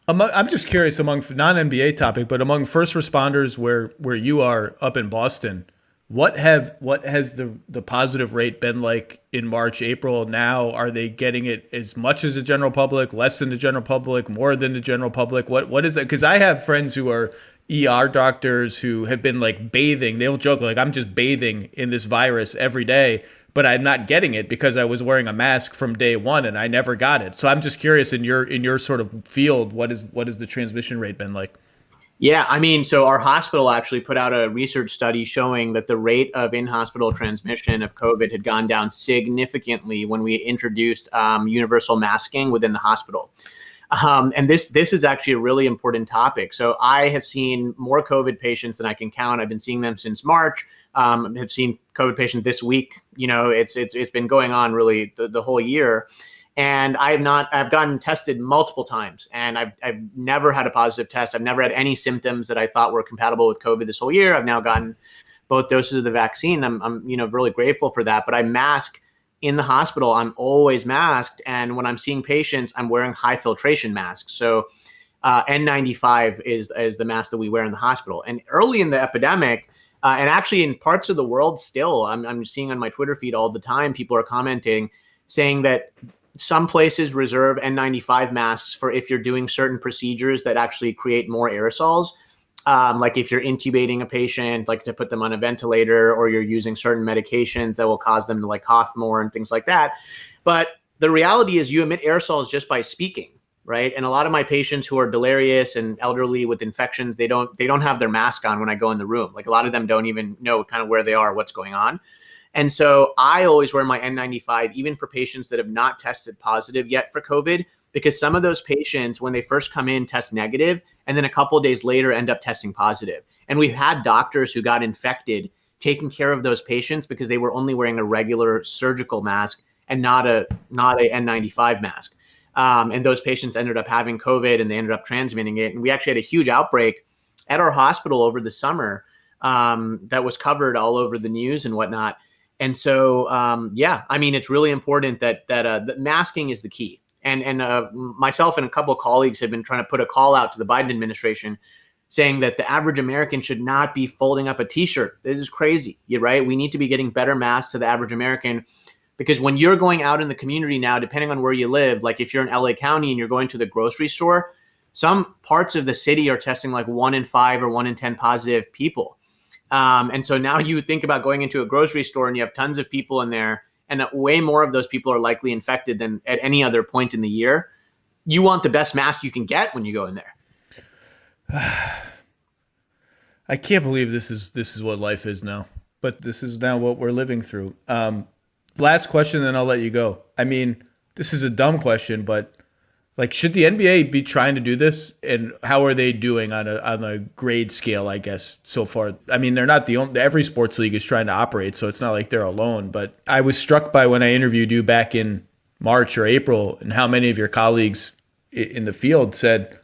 I'm just curious, among non-NBA topic, but among first responders where you are up in Boston, what has the positive rate been like in March, April? Now, are they getting it as much as the general public, less than the general public, more than the general public? What is that? Because I have friends who are ER doctors who have been like bathing. They'll joke like, I'm just bathing in this virus every day, but I'm not getting it because I was wearing a mask from day one and I never got it. So I'm just curious, in your sort of field, what is the transmission rate been like? Yeah, I mean, so our hospital actually put out a research study showing that the rate of in-hospital transmission of COVID had gone down significantly when we introduced universal masking within the hospital. And this is actually a really important topic. So I have seen more COVID patients than I can count. I've been seeing them since March. Have seen COVID patients this week. It's been going on really the whole year. And I've gotten tested multiple times, and I've never had a positive test. I've never had any symptoms that I thought were compatible with COVID this whole year. I've now gotten both doses of the vaccine. I'm really grateful for that. But I mask in the hospital. I'm always masked, and when I'm seeing patients, I'm wearing high filtration masks. So N95 is the mask that we wear in the hospital. And early in the epidemic, and actually in parts of the world still, I'm seeing on my Twitter feed all the time, people are commenting saying that some places reserve N95 masks for if you're doing certain procedures that actually create more aerosols. Like if you're intubating a patient, like to put them on a ventilator, or you're using certain medications that will cause them to like cough more and things like that. But the reality is you emit aerosols just by speaking. right? And a lot of my patients who are delirious and elderly with infections, they don't have their mask on when I go in the room. Like a lot of them don't even know kind of where they are, what's going on. And so I always wear my N95, even for patients that have not tested positive yet for COVID, because some of those patients, when they first come in, test negative, and then a couple of days later end up testing positive. And we've had doctors who got infected taking care of those patients because they were only wearing a regular surgical mask and not a N95 mask. And those patients ended up having COVID and they ended up transmitting it. And we actually had a huge outbreak at our hospital over the summer that was covered all over the news and whatnot. And so, I mean, it's really important that masking is the key. And myself and a couple of colleagues have been trying to put a call out to the Biden administration saying that the average American should not be folding up a T-shirt. This is crazy, right? We need to be getting better masks to the average American, because when you're going out in the community now, depending on where you live, like if you're in LA County and you're going to the grocery store, some parts of the city are testing like 1 in 5 or 1 in 10 positive people. And so now you think about going into a grocery store and you have tons of people in there, and way more of those people are likely infected than at any other point in the year. You want the best mask you can get when you go in there. I can't believe this is what life is now, but this is now what we're living through. Last question, then I'll let you go. I mean, this is a dumb question, but like, should the NBA be trying to do this? And how are they doing on a grade scale, I guess, so far? I mean, they're not the only, every sports league is trying to operate, so it's not like they're alone. But I was struck by when I interviewed you back in March or April and how many of your colleagues in the field said,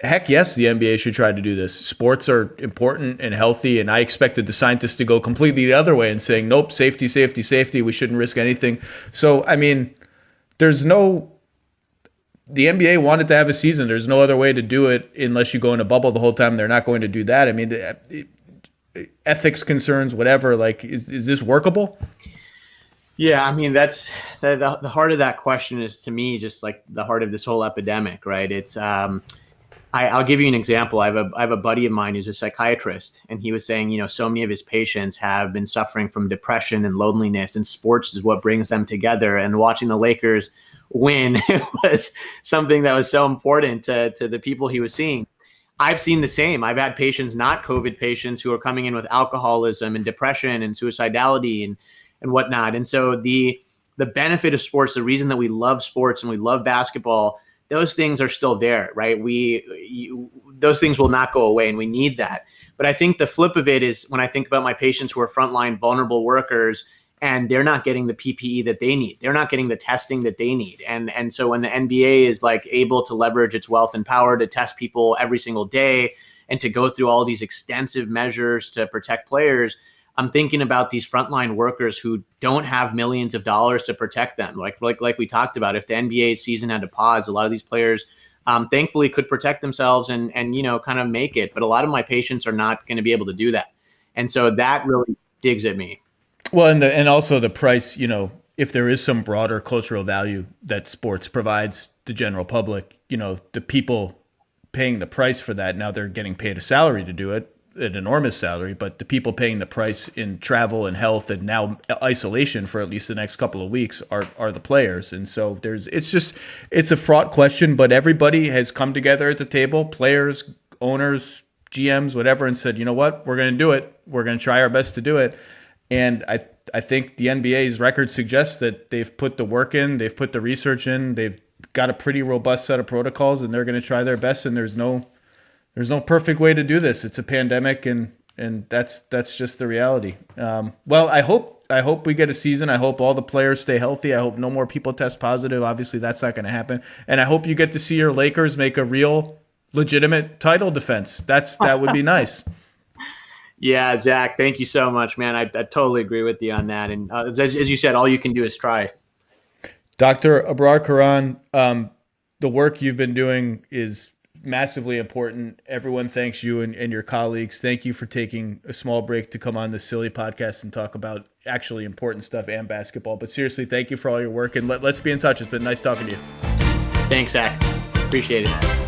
heck yes, the NBA should try to do this. Sports are important and healthy, and I expected the scientists to go completely the other way and saying, nope, safety, safety, safety. We shouldn't risk anything. So, I mean, the NBA wanted to have a season. There's no other way to do it unless you go in a bubble the whole time. They're not going to do that. I mean, ethics concerns, whatever, like, is this workable? Yeah, I mean, that's the heart of that question is, to me, just like the heart of this whole epidemic, right? It's I'll give you an example. I have a buddy of mine who's a psychiatrist, and he was saying, so many of his patients have been suffering from depression and loneliness, and sports is what brings them together. And watching the Lakers win was something that was so important to the people he was seeing. I've seen the same. I've had patients, not COVID patients, who are coming in with alcoholism and depression and suicidality and whatnot. And so the benefit of sports, the reason that we love sports and we love basketball, those things are still there, right? Those things will not go away, and we need that. But I think the flip of it is when I think about my patients who are frontline vulnerable workers and they're not getting the PPE that they need, they're not getting the testing that they need. And so when the NBA is like able to leverage its wealth and power to test people every single day and to go through all these extensive measures to protect players, I'm thinking about these frontline workers who don't have millions of dollars to protect them. Like we talked about, if the NBA season had to pause, a lot of these players thankfully could protect themselves and kind of make it. But a lot of my patients are not going to be able to do that. And so that really digs at me. Well, and also the price, if there is some broader cultural value that sports provides the general public, the people paying the price for that, now they're getting paid a salary to do it, an enormous salary, but the people paying the price in travel and health and now isolation for at least the next couple of weeks are the players. And so it's a fraught question, but everybody has come together at the table, players, owners, GMs, whatever, and said, you know what, we're going to do it. We're going to try our best to do it. And I think the NBA's record suggests that they've put the work in, they've put the research in, they've got a pretty robust set of protocols, and they're going to try their best. And there's no perfect way to do this. It's a pandemic, and that's just the reality. Well, I hope we get a season. I hope all the players stay healthy. I hope no more people test positive. Obviously, that's not going to happen. And I hope you get to see your Lakers make a real, legitimate title defense. That would be nice. Yeah, Zach, thank you so much, man. I totally agree with you on that. And as you said, all you can do is try. Dr. Abrar Karan, the work you've been doing is massively important. Everyone thanks you and your colleagues. Thank you for taking a small break to come on this silly podcast and talk about actually important stuff and basketball. But seriously, thank you for all your work, and let's be in touch. It's been nice talking to you. Thanks, Zach. Appreciate it.